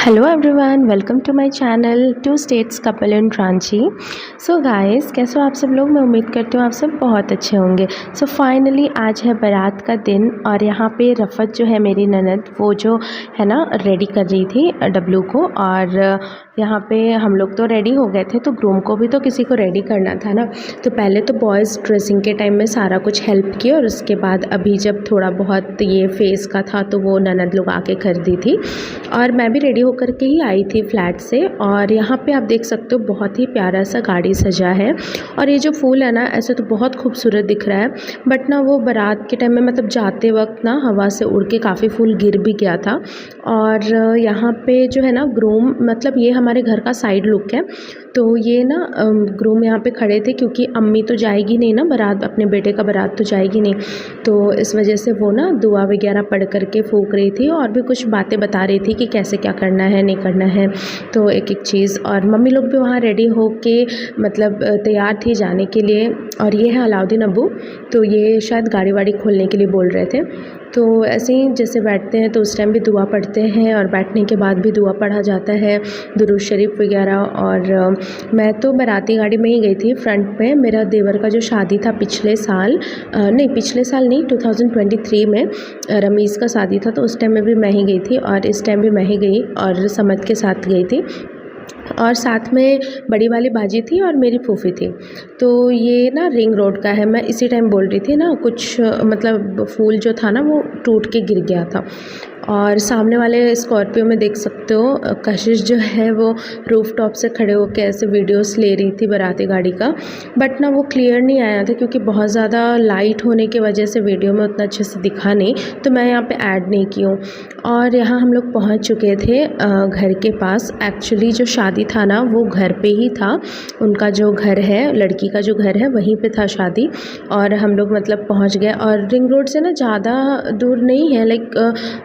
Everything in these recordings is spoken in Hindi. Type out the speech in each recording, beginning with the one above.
Hello everyone, welcome to my channel two states couple in Ranchi. So guys, कैसे हो आप सब लोग। मैं उम्मीद करती हूँ आप सब बहुत अच्छे होंगे। सो फाइनली आज है बारात का दिन और यहाँ पे रफ़त जो है मेरी ननद, वो जो है ना रेडी कर रही थी डब्लू को। और यहाँ पे हम लोग तो रेडी हो गए थे, तो ग्रूम को भी तो किसी को रेडी करना था ना। तो पहले तो बॉयज़ ड्रेसिंग के टाइम में सारा कुछ हेल्प किया और उसके बाद अभी जब थोड़ा बहुत ये फेस का था तो वो ननद लोग आके कर दी थी और मैं भी रेडी होकर के ही आई थी फ्लैट से। और यहाँ पे आप देख सकते हो बहुत ही प्यारा सा गाड़ी सजा है और ये जो फूल है ना, ऐसे तो बहुत खूबसूरत दिख रहा है, बट ना वो बारात के टाइम में मतलब जाते वक्त ना हवा से उड़ के काफ़ी फूल गिर भी गया था। और यहाँ पे जो है ना ग्रूम, मतलब ये हमारे घर का साइड लुक है। तो ये ना ग्रूम यहाँ पे खड़े थे क्योंकि अम्मी तो जाएगी नहीं ना बारात, अपने बेटे का बारात तो जाएगी नहीं, तो इस वजह से वो ना दुआ वगैरह पढ़ करके फूंक रही थी और भी कुछ बातें बता रही थी कि कैसे क्या करना है नहीं करना है, तो एक एक चीज़। और मम्मी लोग भी वहाँ रेडी हो के मतलब तैयार थी जाने के लिए। और ये है अलाउद्दीन अब्बू, तो ये शायद गाड़ी वाड़ी खोलने के लिए बोल रहे थे। तो ऐसे ही जैसे बैठते हैं तो उस टाइम भी दुआ पढ़ते हैं और बैठने के बाद भी दुआ पढ़ा जाता है, दुरूद शरीफ वगैरह। और मैं तो बाराती गाड़ी में ही गई थी फ्रंट में। मेरा देवर का जो शादी था पिछले साल नहीं 2023 में रमीज़ का शादी था, तो उस टाइम में भी मैं ही गई थी और इस टाइम भी मैं ही गई और समद के साथ गई थी। और साथ में बड़ी वाली बाजी थी और मेरी फूफी थी। तो ये ना रिंग रोड का है, मैं इसी टाइम बोल रही थी ना, कुछ मतलब फूल जो था ना वो टूट के गिर गया था। और सामने वाले स्कॉर्पियो में देख सकते हो कशिश जो है वो रूफ टॉप से खड़े होकर ऐसे वीडियोस ले रही थी बाराती गाड़ी का, बट ना वो क्लियर नहीं आया था क्योंकि बहुत ज़्यादा लाइट होने की वजह से वीडियो में उतना अच्छे से दिखा नहीं, तो मैं यहाँ पे ऐड नहीं की हूँ। और यहाँ हम लोग पहुँच चुके थे घर के पास। एक्चुअली जो शादी था ना वो घर पे ही था, उनका जो घर है, लड़की का जो घर है वहीं पे था शादी। और हम लोग मतलब पहुँच गए और रिंग रोड से ना ज़्यादा दूर नहीं है, लाइक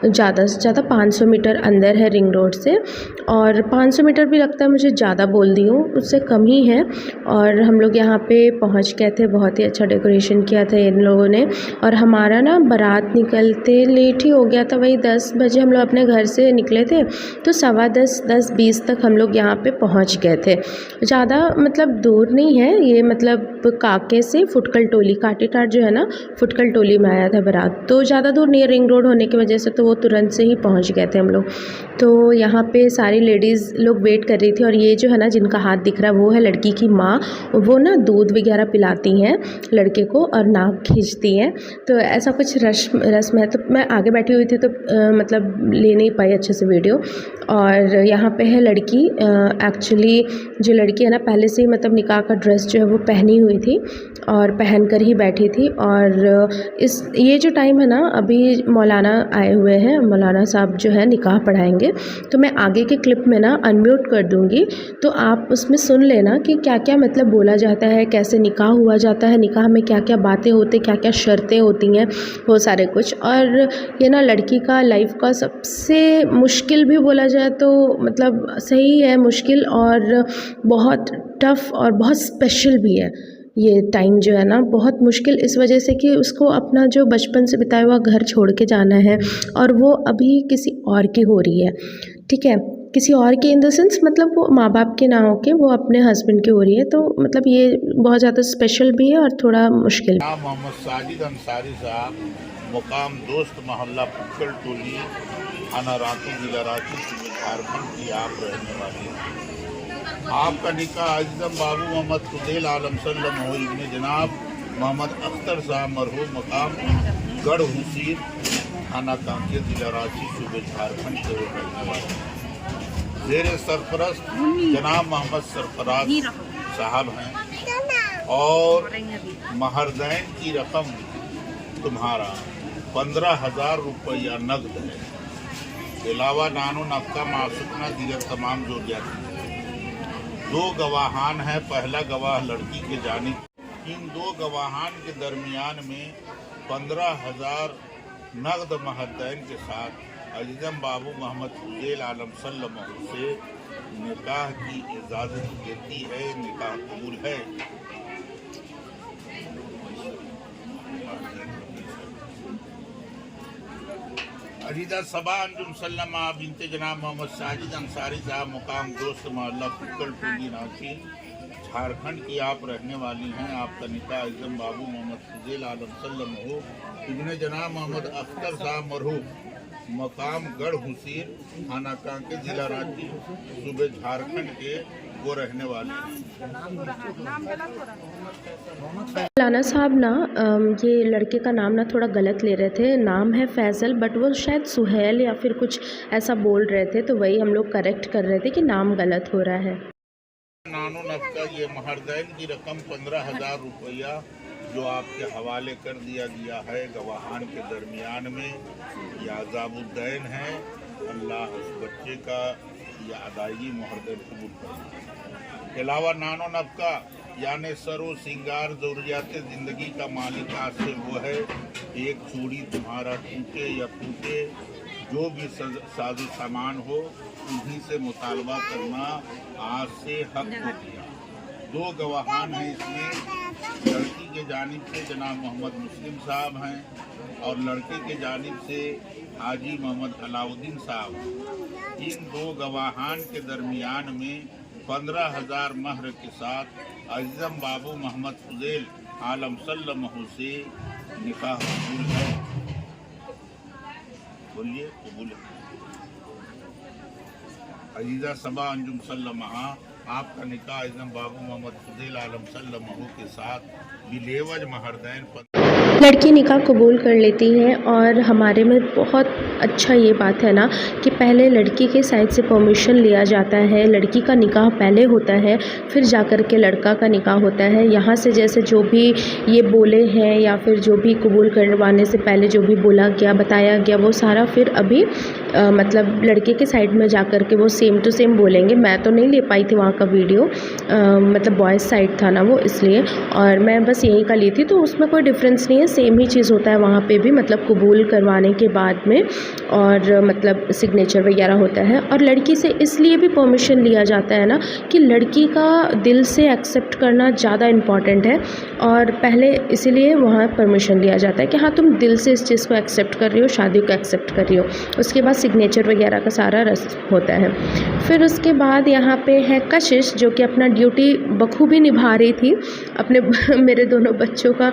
ज़्यादा से ज़्यादा 500 मीटर अंदर है रिंग रोड से। और 500 मीटर भी लगता है मुझे ज़्यादा बोल दी हूँ, उससे कम ही है। और हम लोग यहाँ पे पहुँच गए थे, बहुत ही अच्छा डेकोरेशन किया था इन लोगों ने। और हमारा ना बारात निकलते लेट ही हो गया था, वही 10 बजे हम लोग अपने घर से निकले थे, तो 10:15 तक हम लोग यहाँ पे पहुँच गए थे। ज़्यादा मतलब दूर नहीं है ये, मतलब काके से फुटकल टोली, काटीटाट जो है ना फुटकल टोली में आया था बारात, तो ज़्यादा दूर नहीं है। रिंग रोड होने की वजह से तो वो तुरंत से ही पहुंच गए थे हम लोग। तो यहाँ पे सारी लेडीज़ लोग वेट कर रही थी और ये जो है ना जिनका हाथ दिख रहा है वो है लड़की की माँ। वो ना दूध वगैरह पिलाती हैं लड़के को और नाक खींचती हैं, तो ऐसा कुछ रस्म है। तो मैं आगे बैठी हुई थी तो मतलब ले नहीं पाई अच्छे से वीडियो। और यहाँ पे है लड़की, एक्चुअली जो लड़की है ना पहले से ही मतलब निकाह का ड्रेस जो है वो पहनी हुई थी और पहन कर ही बैठी थी। और ये जो टाइम है ना अभी मौलाना आए हुए हैं, मौलाना साहब जो है निकाह पढ़ाएंगे, तो मैं आगे के क्लिप में ना अनम्यूट कर दूंगी, तो आप उसमें सुन लेना कि क्या क्या मतलब बोला जाता है, कैसे निकाह हुआ जाता है, निकाह में क्या क्या बातें होती, क्या क्या शर्तें होती हैं, वो सारे कुछ। और ये ना लड़की का लाइफ का सबसे मुश्किल भी बोला जाए तो मतलब सही है, मुश्किल और बहुत टफ और बहुत स्पेशल भी है। ये टाइम जो है ना बहुत मुश्किल इस वजह से कि उसको अपना जो बचपन से बिताया हुआ घर छोड़ के जाना है और वो अभी किसी और की हो रही है, ठीक है, किसी और के इन द सेंस मतलब वो माँ बाप के ना होके वो अपने हस्बैंड की हो रही है, तो मतलब ये बहुत ज़्यादा स्पेशल भी है और थोड़ा मुश्किल। मोहम्मद साजिद अंसारी साहब, मुकाम दोस्त मोहल्ला फुटकल टोली, थाना रांची, जिला रांची, झारखंड की आप रहने वाली हैं। आपका निकाह आजम बाबू मोहम्मद फुदेल आलम सल्लम हो इब्ने जनाब मोहम्मद अख्तर साहब मरहूम, मुकाम गढ़ हुसीर, थाना कांकेर, जिला रांची, सूबे झारखंड से रहने वाले ज़ेर सरपरस्त जनाब मोहम्मद सरफराज साहब हैं। और महरदैन की रकम तुम्हारा 15,000 रुपया नकद है, अलावा नानो नक्का मासूकना दीगर तमाम ज़रूरियात। 2 गवाहान हैं, पहला गवाह लड़की के जानिब। इन 2 गवाहान के दरमियान में 15,000 नकद महरदैन के साथ अजम बाबू मोहम्मद फुदेल आलम सल्लम से निकाह की इजाज़त देती है, निकाह कबूल है। अजीजा सबा अंजुम सल्लमा बिनते जनाब मोहम्मद साजिद अंसारी साहब मुकाम दोस्त मोहल्ला पुक्कल टोली रांची झारखंड की आप रहने वाली हैं। आपका निकाह आजम बाबू मोहम्मद फुज़ैल आलम सल्लम हो इब्ने जनाब मोहम्मद अख्तर साहब मरहूम मकाम गढ़ हुसीर थाना कांके जिला रांची सूबे झारखंड के वो रहने वाले लाना साहब ना ये लड़के का नाम ना थोड़ा गलत ले रहे थे। नाम है फैज़ल बट वो शायद सुहेल या फिर कुछ ऐसा बोल रहे थे, तो वही हम लोग करेक्ट कर रहे थे कि नाम गलत हो रहा है। नानो नफ्का ये महरदैन की रकम 15,000 रुपया जो आपके हवाले कर दिया गया है गवाहान के दरमियान में, यह अज़ाबुद्दैन है। अल्लाह उस बच्चे का यह अदायगी महरदैन कबूल करे। के अलावा नानो नफ्का यानी सरो सिंगार ज़रूरियात ज़िंदगी का मालिक आज से वो है। एक चूड़ी तुम्हारा टूटे या फूटे, जो भी साजो सामान हो उन्हीं से मुतालबा करना आज से हक हो गया। 2 गवाहान हैं इसमें। लड़की के जानिब से जनाब मोहम्मद मुस्लिम साहब हैं और लड़के के जानिब से हाजी मोहम्मद अलाउद्दीन साहब। इन 2 गवाहान के दरमियान में 15,000 महर के साथ अज़म बाबू मोहम्मद फुज़ैल आलम सल्लम से निकाह कबूल है। बोलिए कबूल है। अजीजा सबा अंजुम सल्लमा आपका निकाह अज़म बाबू मोहम्मद फुज़ैल आलम सल्लम के साथ बिलेवज महरदैन लड़की निकाह कबूल कर लेती है। और हमारे में बहुत अच्छा ये बात है ना कि पहले लड़की के साइड से परमिशन लिया जाता है। लड़की का निकाह पहले होता है, फिर जाकर के लड़का का निकाह होता है। यहाँ से जैसे जो भी ये बोले हैं या फिर जो भी कबूल करवाने से पहले जो भी बोला गया बताया गया वो सारा फिर अभी मतलब लड़के के साइड में जाकर के वो सेम टू सेम बोलेंगे। मैं तो नहीं ले पाई थी वहाँ का वीडियो, मतलब बॉयज़ साइड था ना वो, इसलिए। और मैं बस यहीं का ली थी, तो उसमें कोई डिफरेंस नहीं है, सेम ही चीज़ होता है वहाँ पे भी। मतलब कबूल करवाने के बाद में और मतलब सिग्नेचर वगैरह होता है। और लड़की से इसलिए भी परमिशन लिया जाता है ना कि लड़की का दिल से एक्सेप्ट करना ज़्यादा इम्पॉर्टेंट है। और पहले इसीलिए वहाँ परमिशन लिया जाता है कि हाँ तुम दिल से इस चीज़ को एक्सेप्ट कर रही हो, शादी को एक्सेप्ट कर रही हो। उसके बाद सिग्नेचर वगैरह का सारा रस्म होता है। फिर उसके बाद यहाँ पे है कशिश, जो कि अपना ड्यूटी बखूबी निभा रही थी, अपने मेरे दोनों बच्चों का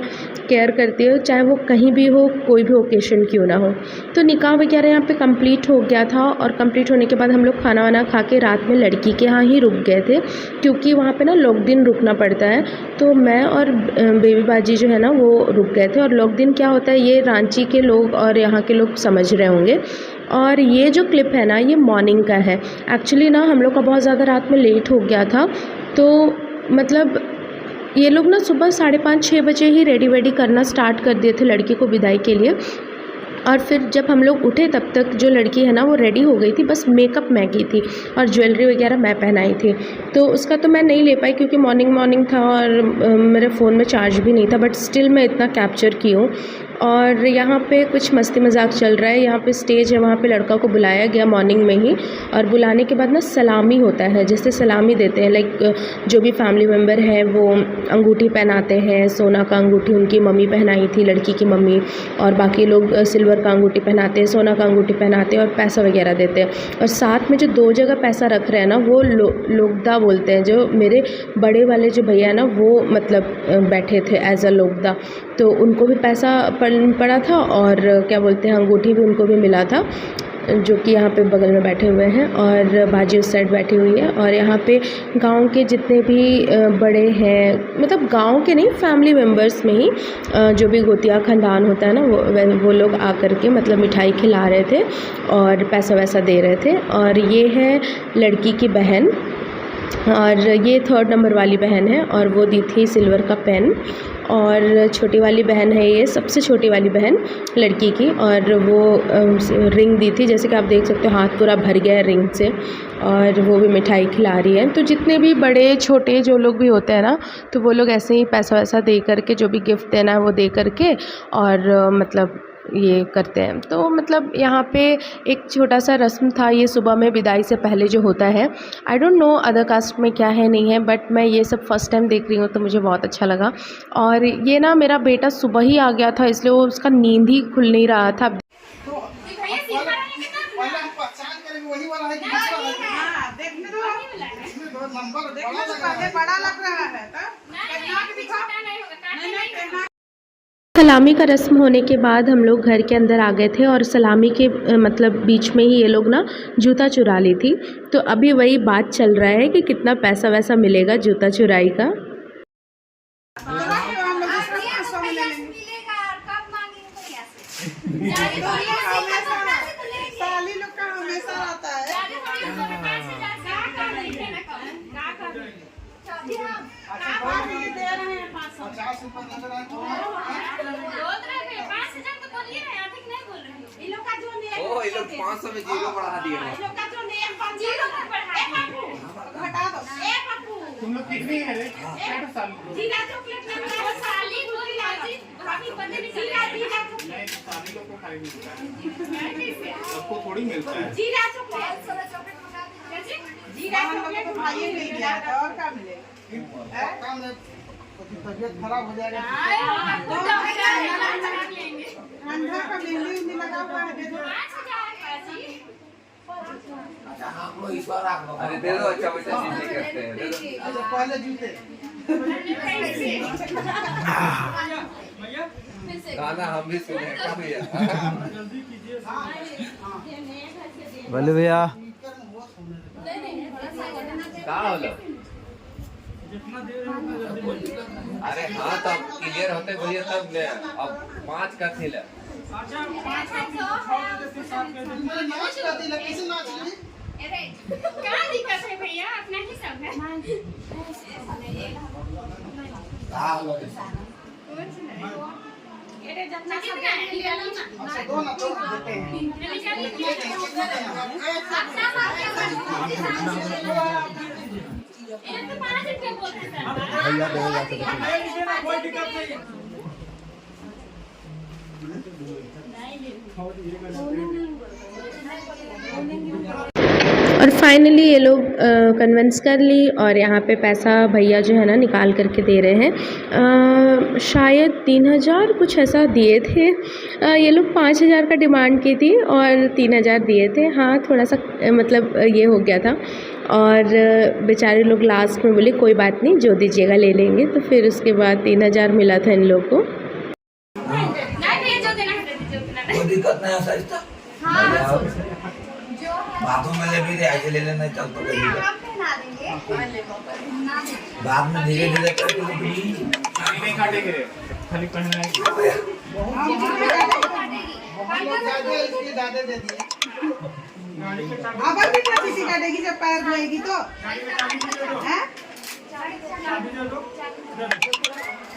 केयर करती है, चाहे वो कहीं भी हो, कोई भी ओकेशन क्यों ना हो। तो निकाह वगैरह यहाँ पे कंप्लीट हो गया था और कंप्लीट होने के बाद हम लोग खाना वाना खा के रात में लड़की के यहाँ ही रुक गए थे, क्योंकि वहाँ पे ना लोग दिन रुकना पड़ता है। तो मैं और बेबी बाजी जो है ना वो रुक गए थे। और लोग दिन क्या होता है ये रांची के लोग और यहाँ के लोग समझ रहे होंगे। और ये जो क्लिप है ना ये मॉर्निंग का है। एक्चुअली ना हम लोग का बहुत ज़्यादा रात में लेट हो गया था, तो मतलब ये लोग ना सुबह 5:30-6 बजे ही रेडी वेडी करना स्टार्ट कर दिए थे लड़की को विदाई के लिए। और फिर जब हम लोग उठे तब तक जो लड़की है ना वो रेडी हो गई थी, बस मेकअप मैं की थी और ज्वेलरी वगैरह मैं पहनाई थी। तो उसका तो मैं नहीं ले पाई क्योंकि मॉर्निंग था और मेरे फ़ोन में चार्ज भी नहीं था, बट स्टिल मैं इतना कैप्चर की हूँ। और यहाँ पे कुछ मस्ती मजाक चल रहा है। यहाँ पे स्टेज है, वहाँ पे लड़का को बुलाया गया मॉर्निंग में ही। और बुलाने के बाद ना सलामी होता है, जैसे सलामी देते हैं, लाइक जो भी फैमिली मेम्बर है वो अंगूठी पहनाते हैं। सोना का अंगूठी उनकी मम्मी पहनाई थी, लड़की की मम्मी, और बाकी लोग सिल्वर का अंगूठी पहनाते हैं, सोना का अंगूठी पहनाते हैं और पैसा वगैरह देते हैं। और साथ में जो 2 जगह पैसा रख रहे हैं ना वो लोगदा बोलते हैं। जो मेरे बड़े वाले जो भैया है ना वो मतलब बैठे थे एज अ लोगदा, तो उनको भी पैसा पड़ा था और क्या बोलते हैं अंगूठी भी उनको भी मिला था, जो कि यहाँ पे बगल में बैठे हुए हैं। और बाजी उस साइड बैठी हुई है। और यहाँ पे गांव के जितने भी बड़े हैं, मतलब गांव के नहीं, फैमिली मेम्बर्स में ही जो भी गोतिया ख़ानदान होता है ना वो लोग आकर के मतलब मिठाई खिला रहे थे और पैसा वैसा दे रहे थे। और ये है लड़की की बहन, और ये 3rd नंबर वाली बहन है और वो दी थी सिल्वर का पेन। और छोटी वाली बहन है, ये सबसे छोटी वाली बहन लड़की की, और वो रिंग दी थी। जैसे कि आप देख सकते हो हाथ पूरा भर गया है रिंग से, और वो भी मिठाई खिला रही है। तो जितने भी बड़े छोटे जो लोग भी होते हैं ना, तो वो लोग ऐसे ही पैसा वैसा दे करके, जो भी गिफ्ट देना है वो दे करके और मतलब ये करते हैं। तो मतलब यहाँ पे एक छोटा सा रस्म था ये सुबह में विदाई से पहले जो होता है। I don't know other caste में क्या है नहीं है, बट मैं ये सब फर्स्ट टाइम देख रही हूँ तो मुझे बहुत अच्छा लगा। और ये ना मेरा बेटा सुबह ही आ गया था, इसलिए वो उसका नींद ही खुल नहीं रहा था। बड़ा लग रहा है सलामी का रस्म होने के बाद हम लोग घर के अंदर आ गए थे और सलामी के मतलब बीच में ही ये लोग ना जूता चुरा ली थी। तो अभी वही बात चल रहा है कि कितना पैसा वैसा मिलेगा जूता चुराई का। साली लोग का हमेशा रहता है। ओ ये लोग 500 में जीरो बढ़ा दिए हैं। हटा दो। तुम लोग कितनी है रे? जीरा चॉकलेट में साली गोरी लाजी काफी पता नहीं चला जीरा नहीं सारी लोग को खाली मिलता है, सबको थोड़ी मिलता है। जीरा चॉकलेट मंगा दीजिए जीरा चॉकलेट भाई मिल गया तो और क्या मिलेगा? तबियत खराब हो जाएगा। ठंडा का मेहंदी उंदी लगा हुआ है, दे दो। 5000 अरे दे दो, अच्छा बच्चा चीज करते हैं, दे दो। अच्छा पहले जूते। गाना हम भी सुने हैं भैया। बोले भैया का होलो? अरे हाँ तब क्लियर होते भैया तब ले, अब 5 का थी ले। क्या दिक्कत है भैया अपना ही सब है ये जितना सब ले लो ना दो ना तो देते हैं। ये तो 5 रुपए बोलते सर भैया देगा कोई दिक्कत नहीं। और फाइनली ये लोग कन्विंस कर ली और यहाँ पे पैसा भैया जो है ना निकाल करके दे रहे हैं। शायद 3000 कुछ ऐसा दिए थे। ये लोग 5000 का डिमांड की थी और 3000 दिए थे। हाँ थोड़ा सा मतलब ये हो गया था और बेचारे लोग लास्ट में बोले कोई बात नहीं जो दीजिएगा ले लेंगे। तो फिर उसके बाद 3000 मिला था इन लोग को। नहीं भैया जो देना है दे दीजिए उतना कोई दिक्कत नहीं है सरिता। हां बातों में ले भी दे, ऐसे ले लेना चल तो ले लीजिए। आप पहना देंगे बाद में धीरे धीरे करके ले भी नहीं काटेंगे रे, खाली पहनना है। इसके दादे दे दिए। अब भी किसी काटेगी जब पैर धोएगी तो हैं?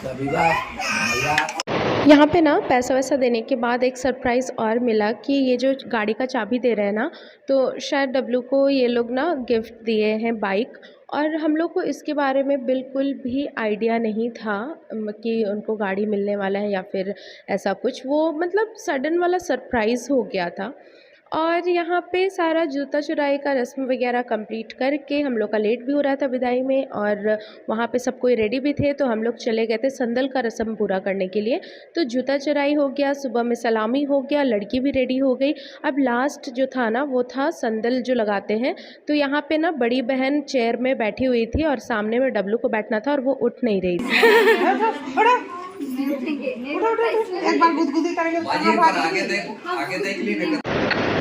कभी भैया यहाँ पे ना पैसा वैसा देने के बाद एक सरप्राइज़ और मिला कि ये जो गाड़ी का चाबी दे रहे हैं ना तो शायद डब्लू को ये लोग ना गिफ्ट दिए हैं बाइक। और हम लोग को इसके बारे में बिल्कुल भी आइडिया नहीं था कि उनको गाड़ी मिलने वाला है या फिर ऐसा कुछ। वो मतलब सडन वाला सरप्राइज़ हो गया था। और यहाँ पे सारा जूता चुराई का रस्म वगैरह कंप्लीट करके हम लोग का लेट भी हो रहा था विदाई में और वहाँ पे सब कोई रेडी भी थे। तो हम लोग चले गए थे संदल का रस्म पूरा करने के लिए। तो जूता चुराई हो गया, सुबह में सलामी हो गया, लड़की भी रेडी हो गई। अब लास्ट जो था ना वो था संदल जो लगाते हैं। तो यहाँ पे ना बड़ी बहन चेयर में बैठी हुई थी और सामने में डब्लू को बैठना था और वो उठ नहीं रही थी। एक बार गुदगुदी करेंगे तो बाजी पर आगे देख ली नहीं।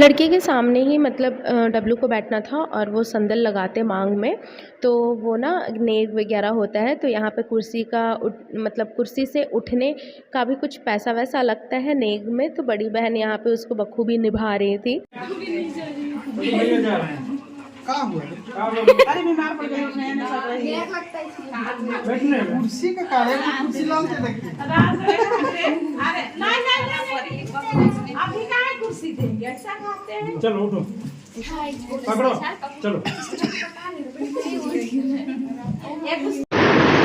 लड़के के सामने ही मतलब डब्लू को बैठना था और वो संदल लगाते मांग में। तो वो ना नेग वगैरह होता है तो यहाँ पे कुर्सी का मतलब कुर्सी से उठने का भी कुछ पैसा वैसा लगता है नेग में। तो बड़ी बहन यहाँ पे उसको बखूबी निभा रही थी। कहाँ हुआ? अरे बीमार पड़ गई उसने ना सब रही है। बैठने कुर्सी का कारण कुर्सी लाओ के देखिए। अरे नहीं अभी कहाँ कुर्सी देंगे ऐसा कहते हैं। चलो उठो पकड़ो चलो।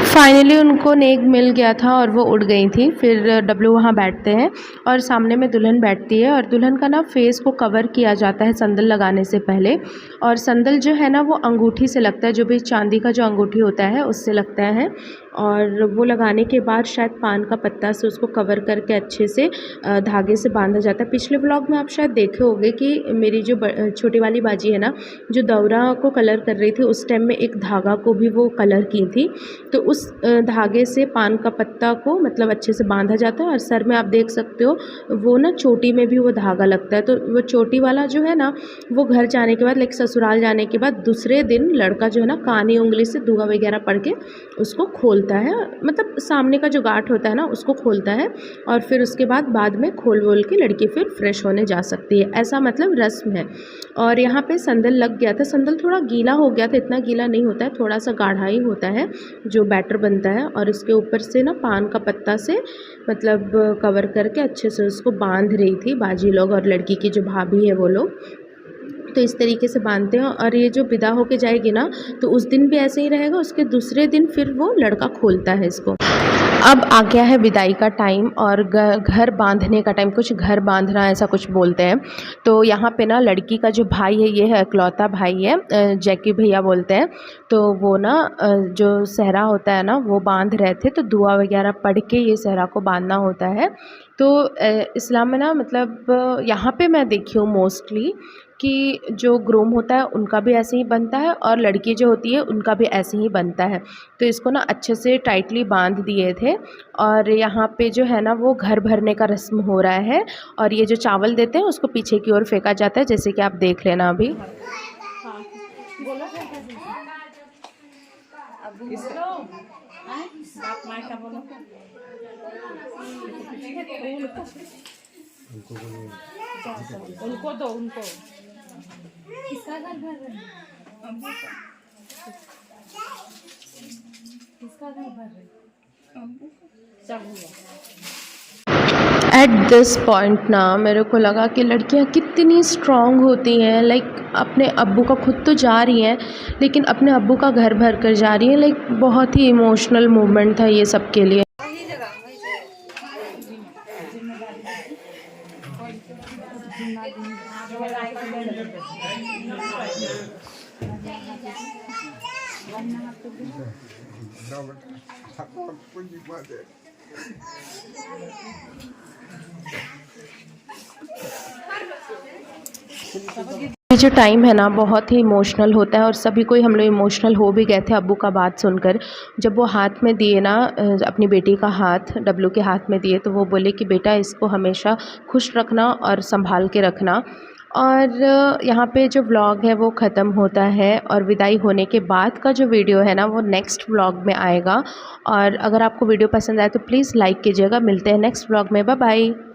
फाइनली उनको नेग मिल गया था और वो उड़ गई थी। फिर डब्लू वहाँ बैठते हैं और सामने में दुल्हन बैठती है और दुल्हन का ना फेस को कवर किया जाता है संदल लगाने से पहले। और संदल जो है ना वो अंगूठी से लगता है, जो भी चांदी का जो अंगूठी होता है उससे लगता है। और वो लगाने के बाद शायद पान का पत्ता से उसको कवर करके अच्छे से धागे से बांधा जाता है। पिछले व्लॉग में आप शायद देखे होंगे कि मेरी जो छोटी वाली बाजी है ना, जो दौरा को कलर कर रही थी, उस टाइम में एक धागा को भी वो कलर की थी। तो उस धागे से पान का पत्ता को मतलब अच्छे से बांधा जाता है। और सर में आप देख सकते हो वो ना चोटी में भी वो धागा लगता है। तो वो चोटी वाला जो है ना, वो घर जाने के बाद लाइक ससुराल जाने के बाद दूसरे दिन लड़का जो है ना कानी उंगली से दुआ वगैरह पढ़ के उसको खोलता है, मतलब सामने का जो गांठ होता है ना उसको खोलता है। और फिर उसके बाद में खोल वोल के लड़की फिर फ्रेश होने जा सकती है, ऐसा मतलब रस्म है। और यहाँ पे संदल लग गया था, संदल थोड़ा गीला हो गया था, इतना गीला नहीं होता है, थोड़ा सा गाढ़ा ही होता है जो बैटर बनता है। और इसके ऊपर से ना पान का पत्ता से मतलब कवर करके अच्छे से उसको बांध रही थी बाजी लोग, और लड़की की जो भाभी है वो लोग। तो इस तरीके से बांधते हैं। और ये जो विदा होके जाएगी ना, तो उस दिन भी ऐसे ही रहेगा, उसके दूसरे दिन फिर वो लड़का खोलता है इसको। अब आ गया है विदाई का टाइम और घर बांधने का टाइम, कुछ घर बांधना ऐसा कुछ बोलते हैं। तो यहाँ पे ना लड़की का जो भाई है, ये है इकलौता भाई है, जैकी भैया बोलते हैं। तो वो ना जो सहरा होता है ना वो बांध रहे थे, तो दुआ वगैरह पढ़ के ये सहरा को बांधना होता है। तो इस्लाम में ना मतलब यहाँ पे मैं देखी हूँ मोस्टली कि जो ग्रूम होता है उनका भी ऐसे ही बनता है, और लड़की जो होती है उनका भी ऐसे ही बनता है। तो इसको ना अच्छे से टाइटली बांध दिए थे। और यहाँ पे जो है ना वो घर भरने का रस्म हो रहा है। और ये जो चावल देते हैं उसको पीछे की ओर फेंका जाता है, जैसे कि आप देख लेना अभी। उनको दो, उनको किसका घर भर रहे हैं? किसका घर भर रहे हैं? एट दिस पॉइंट ना मेरे को लगा कि लड़कियां कितनी स्ट्रांग होती हैं। लाइक अपने अब्बू का खुद तो जा रही हैं, लेकिन अपने अब्बू का घर भर कर जा रही हैं। लाइक बहुत ही इमोशनल मोमेंट था ये सब के लिए। ये जो टाइम है ना बहुत ही इमोशनल होता है, और सभी कोई हम लोग इमोशनल हो भी गए थे अब्बू का बात सुनकर। जब वो हाथ में दिए ना अपनी बेटी का हाथ डब्लू के हाथ में दिए, तो वो बोले कि बेटा इसको हमेशा खुश रखना और संभाल के रखना। और यहाँ पे जो व्लॉग है वो ख़त्म होता है, और विदाई होने के बाद का जो वीडियो है ना वो नेक्स्ट व्लॉग में आएगा। और अगर आपको वीडियो पसंद आए तो प्लीज़ लाइक कीजिएगा। मिलते हैं नेक्स्ट व्लॉग में, बाय बाय।